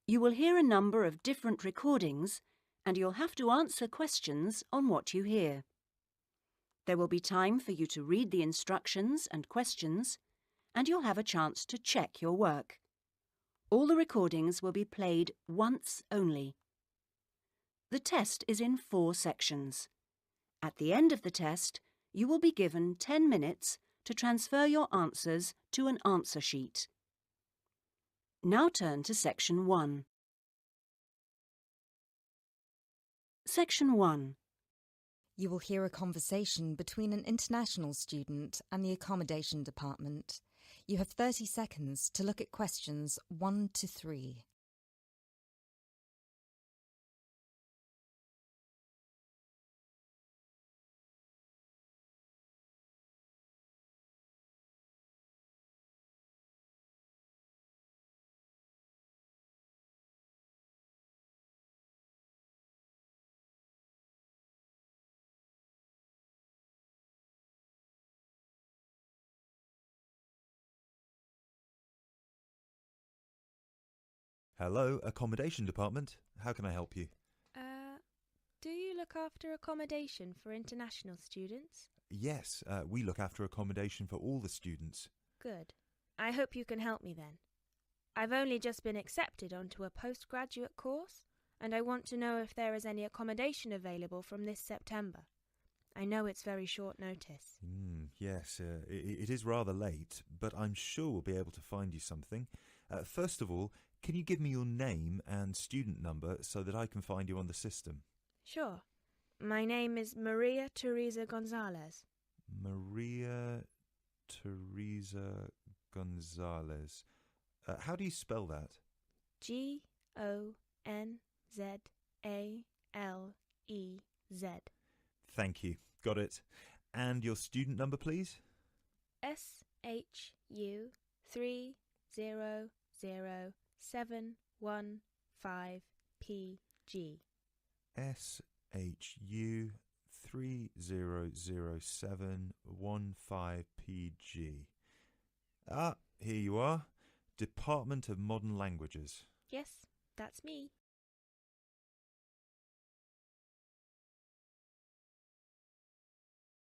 You will hear a number of different recordings and you'll have to answer questions on what you hear. There will be time for you to read the instructions and questions, and you'll have a chance to check your work. All the recordings will be played once only. The test is in 4 sections. At the end of the test, you will be given 10 minutes to transfer your answers to an answer sheet. Now turn to Section 1. Section 1. You will hear a conversation between an international student and the accommodation department. You have 30 seconds to look at questions 1 to 3. Hello, accommodation department. How can I help you? Do you look after accommodation for international students? Yes, we look after accommodation for all the students. Good. I hope you can help me then. I've only just been accepted onto a postgraduate course, and I want to know if there is any accommodation available from this September. I know it's very short notice. Yes, it is rather late, but I'm sure we'll be able to find you something. First of all, can you give me your name and student number so that I can find you on the system? Sure. My name is Maria Teresa Gonzalez. Maria Teresa Gonzalez. How do you spell that? Gonzalez. Thank you. Got it. And your student number, please? SHU 300715PG. SHU 300715PG. Ah, here you are. Department of Modern Languages. Yes, that's me.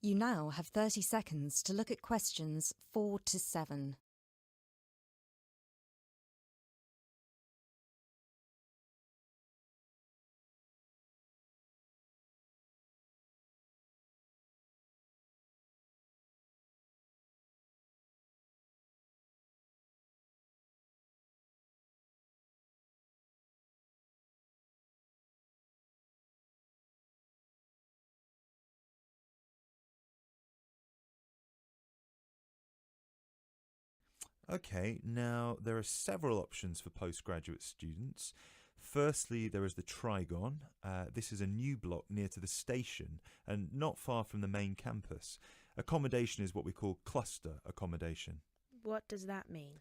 You now have 30 seconds to look at questions 4 to 7. Okay, now there are several options for postgraduate students. Firstly, there is the Trigon. This is a new block near to the station and not far from the main campus. Accommodation is what we call cluster accommodation. What does that mean?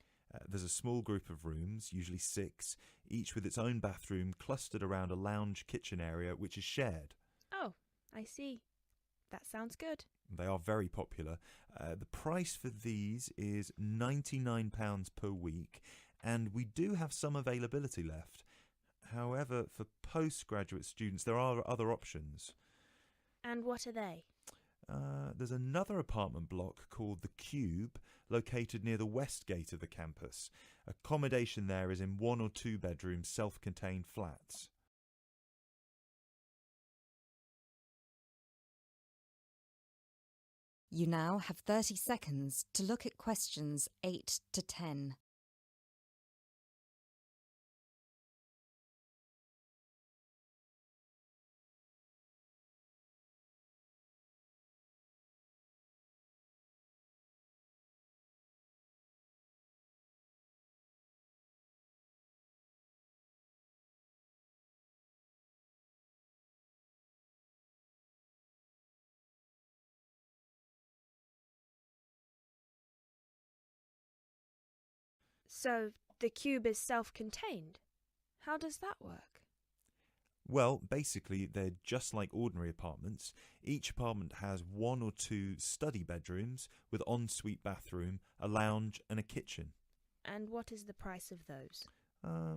There's a small group of rooms, usually 6, each with its own bathroom clustered around a lounge kitchen area which is shared. Oh, I see. That sounds good. They are very popular. The price for these is £99 per week, and we do have some availability left. However, for postgraduate students, there are other options. And what are they? There's another apartment block called The Cube, located near the west gate of the campus. Accommodation there is in 1 or 2 bedroom self-contained flats. You now have 30 seconds to look at questions 8 to 10. So, the cube is self-contained? How does that work? Well, basically, they're just like ordinary apartments. Each apartment has 1 or 2 study bedrooms with ensuite bathroom, a lounge and a kitchen. And what is the price of those?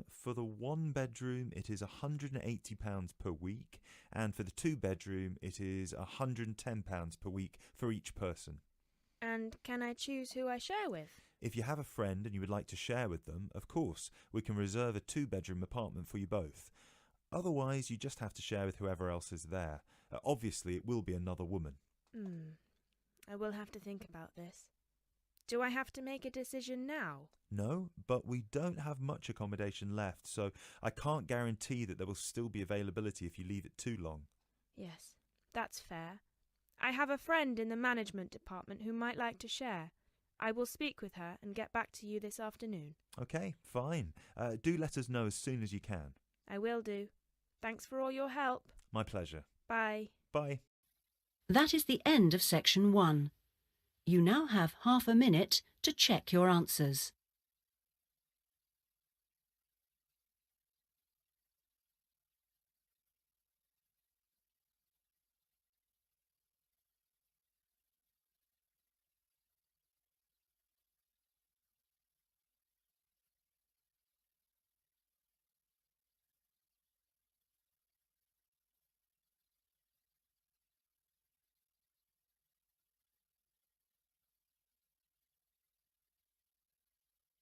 For the one bedroom, it is £180 per week, and for the two bedroom, it is £110 per week for each person. And can I choose who I share with? If you have a friend and you would like to share with them, of course, we can reserve a two-bedroom apartment for you both. Otherwise, you just have to share with whoever else is there. Obviously, it will be another woman. I will have to think about this. Do I have to make a decision now? No, but we don't have much accommodation left, so I can't guarantee that there will still be availability if you leave it too long. Yes, that's fair. I have a friend in the management department who might like to share. I will speak with her and get back to you this afternoon. Okay, fine. Do let us know as soon as you can. I will do. Thanks for all your help. My pleasure. Bye. Bye. That is the end of section 1. You now have half a minute to check your answers.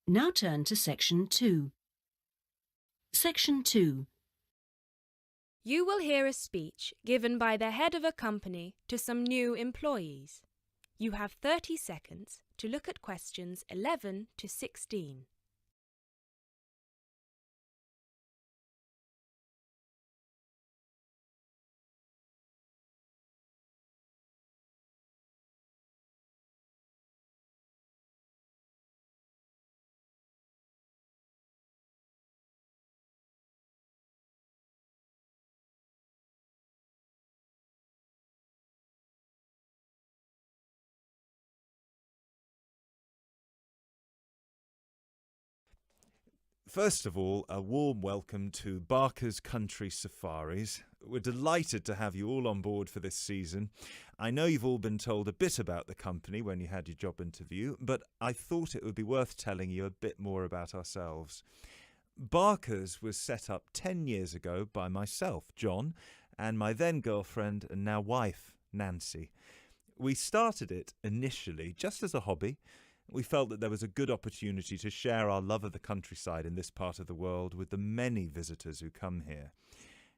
Now turn to section 2. Section 2. You will hear a speech given by the head of a company to some new employees. You have 30 seconds to look at questions 11 to 16. First of all, a warm welcome to Barker's Country Safaris. We're delighted to have you all on board for this season. I know you've all been told a bit about the company when you had your job interview, but I thought it would be worth telling you a bit more about ourselves. Barker's was set up 10 years ago by myself, John, and my then girlfriend and now wife, Nancy. We started it initially just as a hobby. We felt that there was a good opportunity to share our love of the countryside in this part of the world with the many visitors who come here.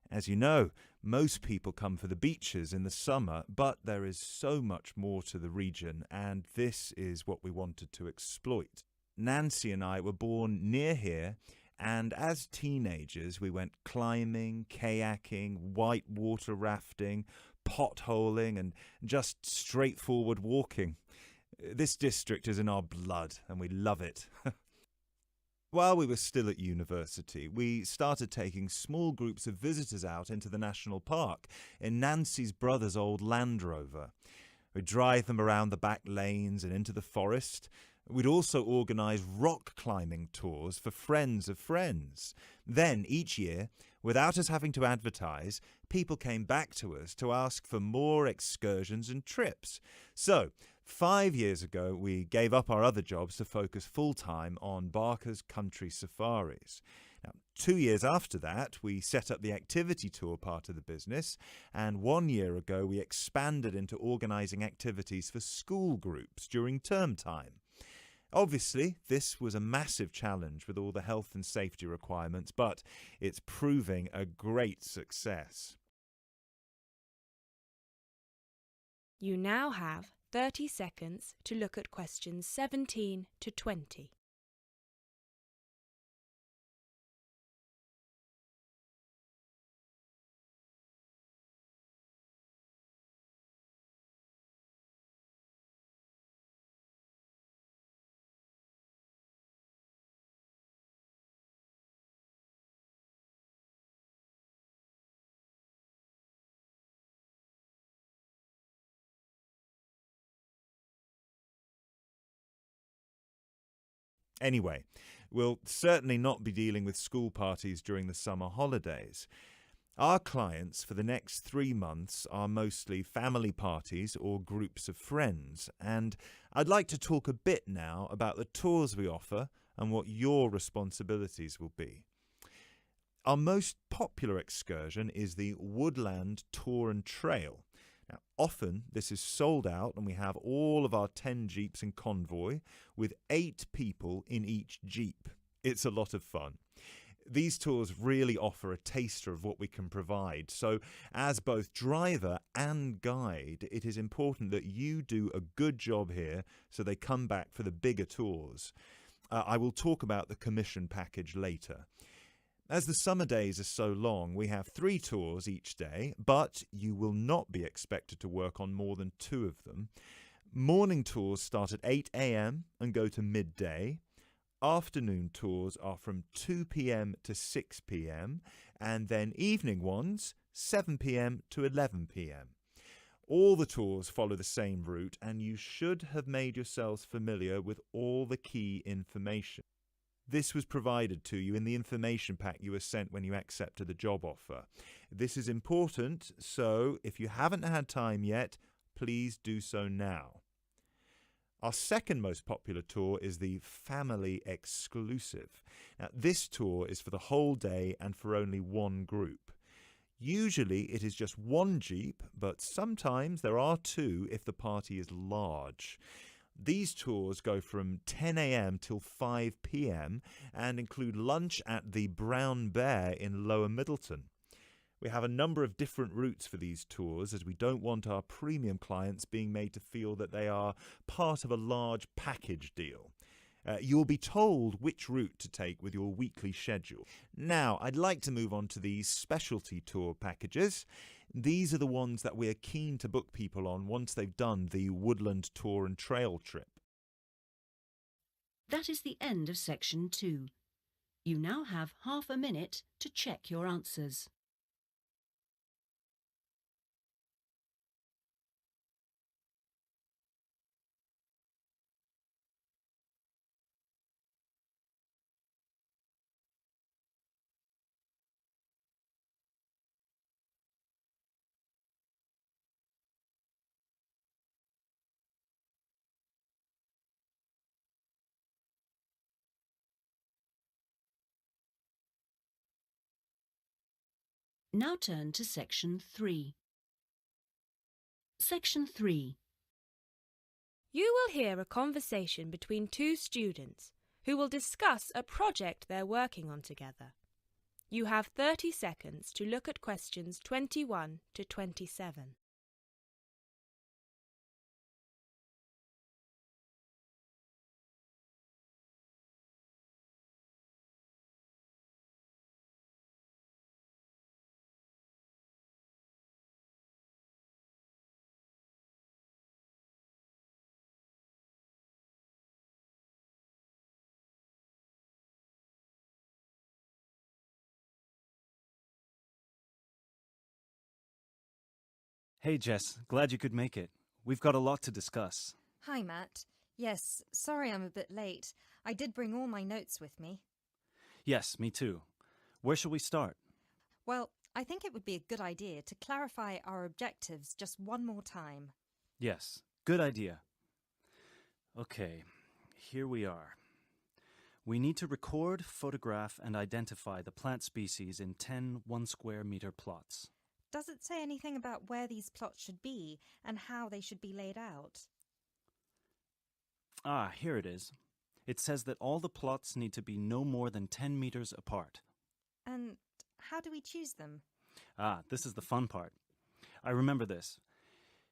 As you know, most people come for the beaches in the summer, but there is so much more to the region, and this is what we wanted to exploit. Nancy and I were born near here, and as teenagers we went climbing, kayaking, whitewater rafting, potholing, and just straightforward walking. This district is in our blood, and we love it. While we were still at university, we started taking small groups of visitors out into the national park in Nancy's brother's old Land Rover. We'd drive them around the back lanes and into the forest. We'd also organise rock climbing tours for friends of friends. Then, each year, without us having to advertise, people came back to us to ask for more excursions and trips. So, 5 years ago, we gave up our other jobs to focus full-time on Barker's Country Safaris. Now, 2 years after that, we set up the activity tour part of the business, and 1 year ago, we expanded into organising activities for school groups during term time. Obviously, this was a massive challenge with all the health and safety requirements, but it's proving a great success. You now have 30 seconds to look at questions 17 to 20. Anyway, we'll certainly not be dealing with school parties during the summer holidays. Our clients for the next 3 months are mostly family parties or groups of friends, and I'd like to talk a bit now about the tours we offer and what your responsibilities will be. Our most popular excursion is the Woodland Tour and Trail. Now, often this is sold out and we have all of our 10 jeeps in convoy with 8 people in each jeep. It's a lot of fun. These tours really offer a taster of what we can provide. So as both driver and guide, it is important that you do a good job here so they come back for the bigger tours. I will talk about the commission package later. As the summer days are so long, we have 3 tours each day, but you will not be expected to work on more than 2 of them. Morning tours start at 8 a.m. and go to midday. Afternoon tours are from 2 p.m. to 6 p.m. and then evening ones 7 p.m. to 11 p.m. All the tours follow the same route and you should have made yourselves familiar with all the key information. This was provided to you in the information pack you were sent when you accepted the job offer. This is important, so if you haven't had time yet, please do so now. Our second most popular tour is the Family Exclusive. Now, this tour is for the whole day and for only one group. Usually it is just one jeep, but sometimes there are 2 if the party is large. These tours go from 10 a.m. till 5 p.m. and include lunch at the Brown Bear in Lower Middleton. We have a number of different routes for these tours as we don't want our premium clients being made to feel that they are part of a large package deal. You'll be told which route to take with your weekly schedule. Now, I'd like to move on to these specialty tour packages. These are the ones that we're keen to book people on once they've done the Woodland Tour and Trail trip. That is the end of section 2. You now have half a minute to check your answers. Now turn to section 3. Section 3. You will hear a conversation between 2 students who will discuss a project they're working on together. You have 30 seconds to look at questions 21 to 27. Hey Jess, glad you could make it. We've got a lot to discuss. Hi, Matt. Yes, sorry I'm a bit late. I did bring all my notes with me. Yes, me too. Where shall we start? Well, I think it would be a good idea to clarify our objectives just one more time. Yes, good idea. Okay, here we are. We need to record, photograph, and identify the plant species in 10 1-square-meter plots. Does it say anything about where these plots should be and how they should be laid out? Ah, here it is. It says that all the plots need to be no more than 10 meters apart. And how do we choose them? Ah, this is the fun part. I remember this.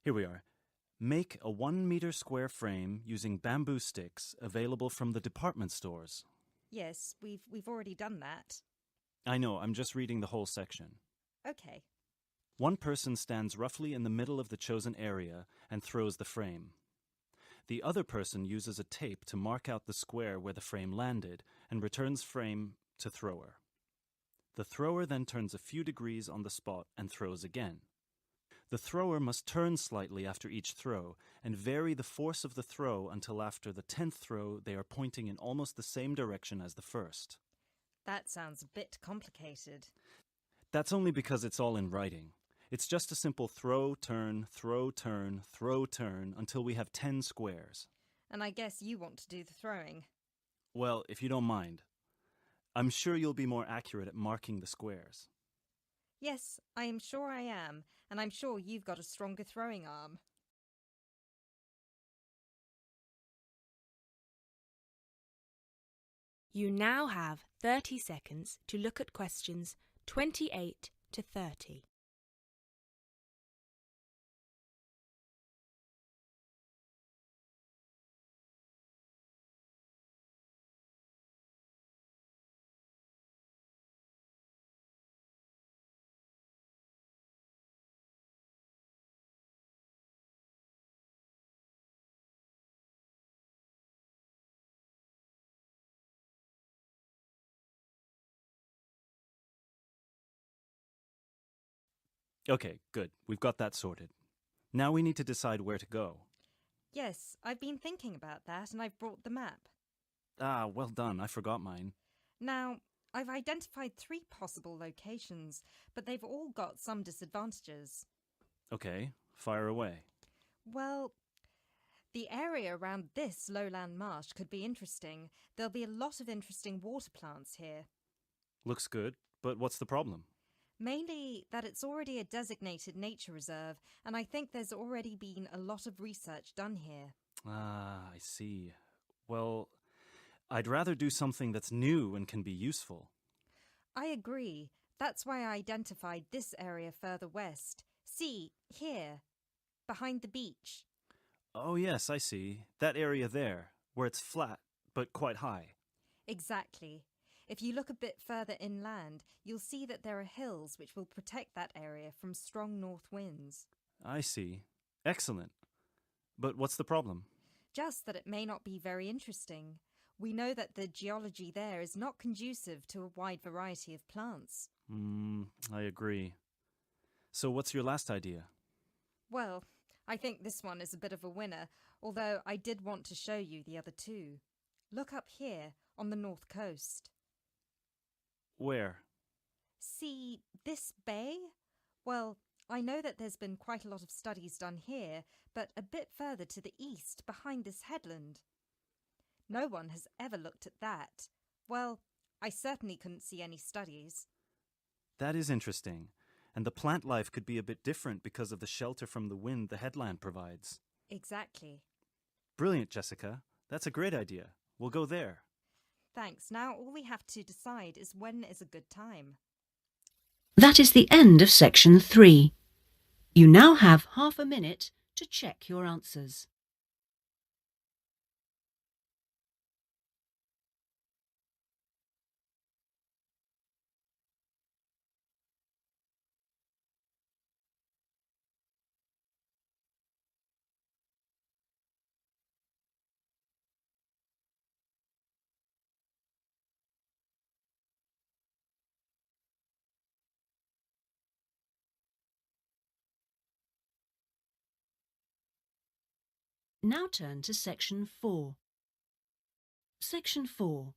Here we are. Make a 1-meter square frame using bamboo sticks available from the department stores. Yes, we've already done that. I know, I'm just reading the whole section. Okay. One person stands roughly in the middle of the chosen area and throws the frame. The other person uses a tape to mark out the square where the frame landed and returns frame to thrower. The thrower then turns a few degrees on the spot and throws again. The thrower must turn slightly after each throw and vary the force of the throw until after the 10th throw they are pointing in almost the same direction as the first. That sounds a bit complicated. That's only because it's all in writing. It's just a simple throw, turn, throw, turn, throw, turn until we have 10 squares. And I guess you want to do the throwing. Well, if you don't mind. I'm sure you'll be more accurate at marking the squares. Yes, I am sure I am, and I'm sure you've got a stronger throwing arm. You now have 30 seconds to look at questions 28 to 30. Okay, good. We've got that sorted. Now we need to decide where to go. Yes, I've been thinking about that, and I've brought the map. Ah, well done. I forgot mine. Now, I've identified 3 possible locations, but they've all got some disadvantages. Okay, fire away. Well, the area around this lowland marsh could be interesting. There'll be a lot of interesting water plants here. Looks good, but what's the problem? Mainly that it's already a designated nature reserve, and I think there's already been a lot of research done here. Ah, I see. Well, I'd rather do something that's new and can be useful. I agree. That's why I identified this area further west. See, here, behind the beach. Oh, yes, I see. That area there, where it's flat, but quite high. Exactly. If you look a bit further inland, you'll see that there are hills which will protect that area from strong north winds. I see. Excellent. But what's the problem? Just that it may not be very interesting. We know that the geology there is not conducive to a wide variety of plants. I agree. So what's your last idea? Well, I think this one is a bit of a winner, although I did want to show you the other 2. Look up here, on the north coast. Where? See this bay? Well, I know that there's been quite a lot of studies done here, but a bit further to the east, behind this headland. No one has ever looked at that. Well, I certainly couldn't see any studies. That is interesting. And the plant life could be a bit different because of the shelter from the wind the headland provides. Exactly. Brilliant, Jessica. That's a great idea. We'll go there. Thanks. Now all we have to decide is when is a good time. That is the end of section 3. You now have half a minute to check your answers. Now turn to section 4. Section 4.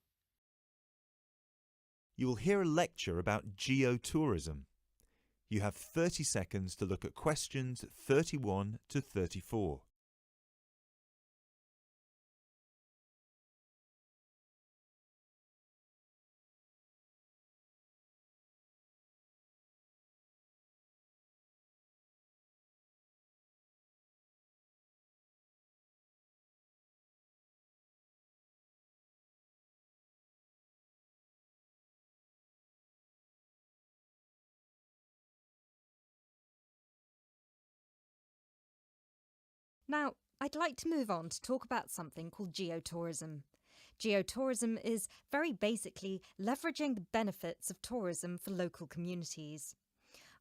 You will hear a lecture about geotourism. You have 30 seconds to look at questions 31 to 34. Now, I'd like to move on to talk about something called geotourism. Geotourism is very basically leveraging the benefits of tourism for local communities.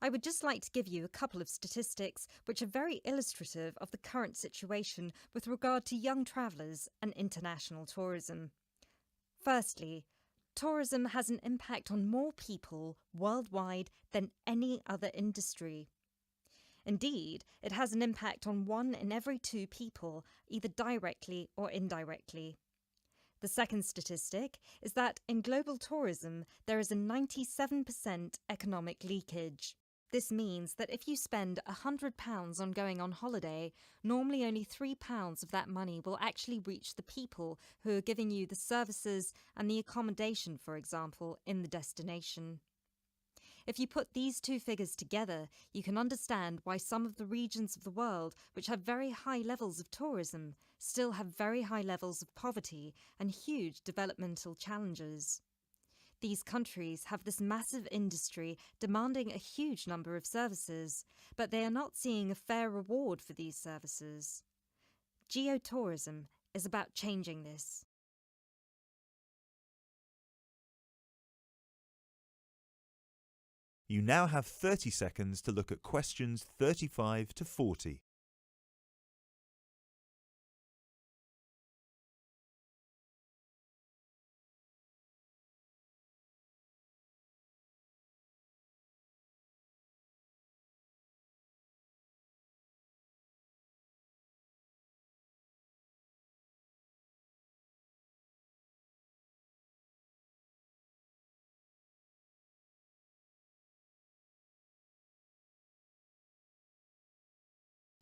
I would just like to give you a couple of statistics which are very illustrative of the current situation with regard to young travellers and international tourism. Firstly, tourism has an impact on more people worldwide than any other industry. Indeed, it has an impact on 1 in every 2 people, either directly or indirectly. The second statistic is that in global tourism, there is a 97% economic leakage. This means that if you spend £100 on going on holiday, normally only £3 of that money will actually reach the people who are giving you the services and the accommodation, for example, in the destination. If you put these two figures together, you can understand why some of the regions of the world which have very high levels of tourism still have very high levels of poverty and huge developmental challenges. These countries have this massive industry demanding a huge number of services, but they are not seeing a fair reward for these services. Geotourism is about changing this. You now have 30 seconds to look at questions 35 to 40.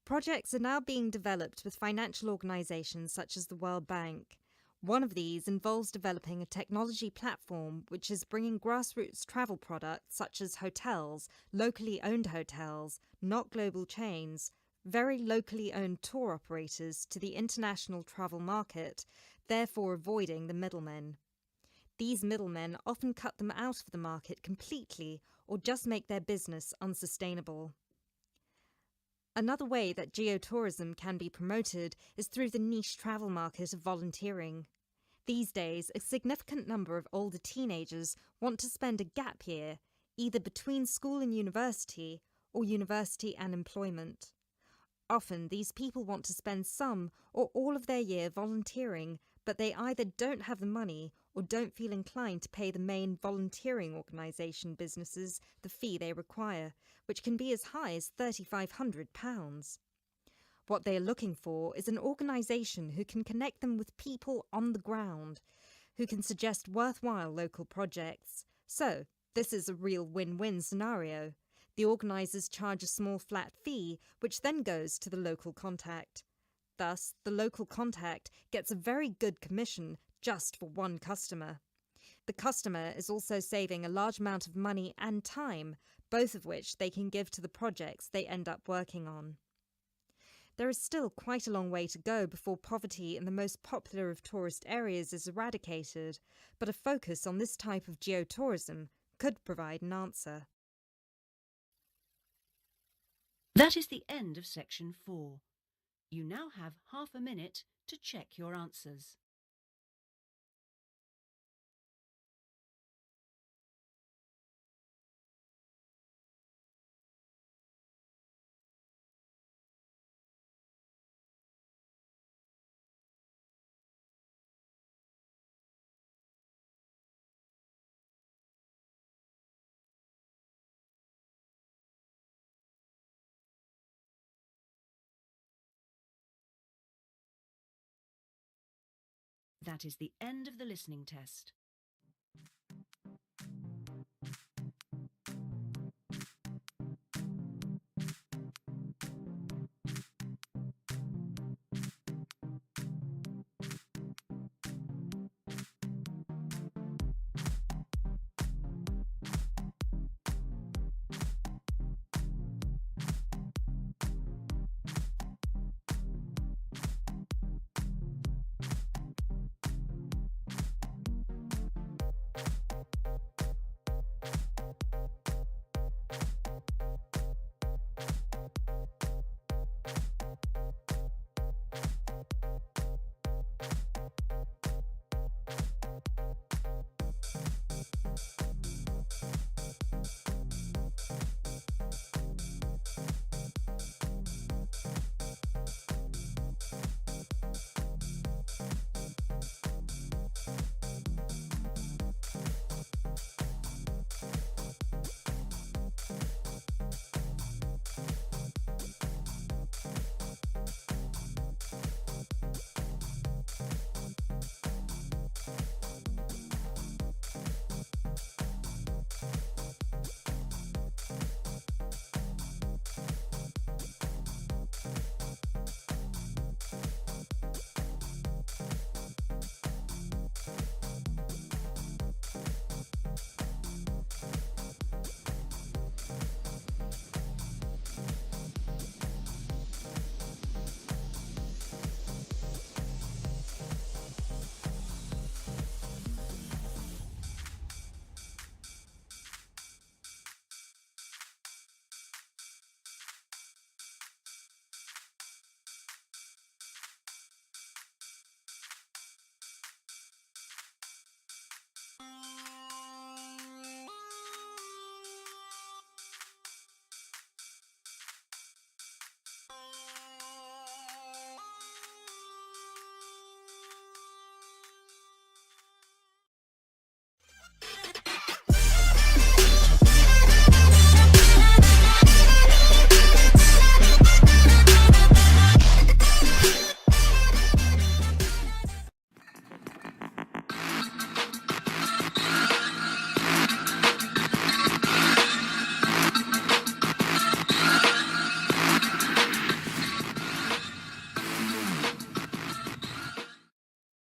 Projects are now being developed with financial organisations such as the World Bank. One of these involves developing a technology platform which is bringing grassroots travel products such as hotels, locally owned hotels, not global chains, very locally owned tour operators to the international travel market, therefore avoiding the middlemen. These middlemen often cut them out of the market completely or just make their business unsustainable. Another way that geotourism can be promoted is through the niche travel market of volunteering. These days, a significant number of older teenagers want to spend a gap year, either between school and university, or university and employment. Often, these people want to spend some or all of their year volunteering, but they either don't have the money or don't feel inclined to pay the main volunteering organisation businesses the fee they require, which can be as high as £3,500. What they are looking for is an organisation who can connect them with people on the ground, who can suggest worthwhile local projects. So, this is a real win-win scenario. The organisers charge a small flat fee, which then goes to the local contact. Thus, the local contact gets a very good commission just for one customer. The customer is also saving a large amount of money and time, both of which they can give to the projects they end up working on. There is still quite a long way to go before poverty in the most popular of tourist areas is eradicated, but a focus on this type of geotourism could provide an answer. That is the end of section 4. You now have half a minute to check your answers. That is the end of the listening test.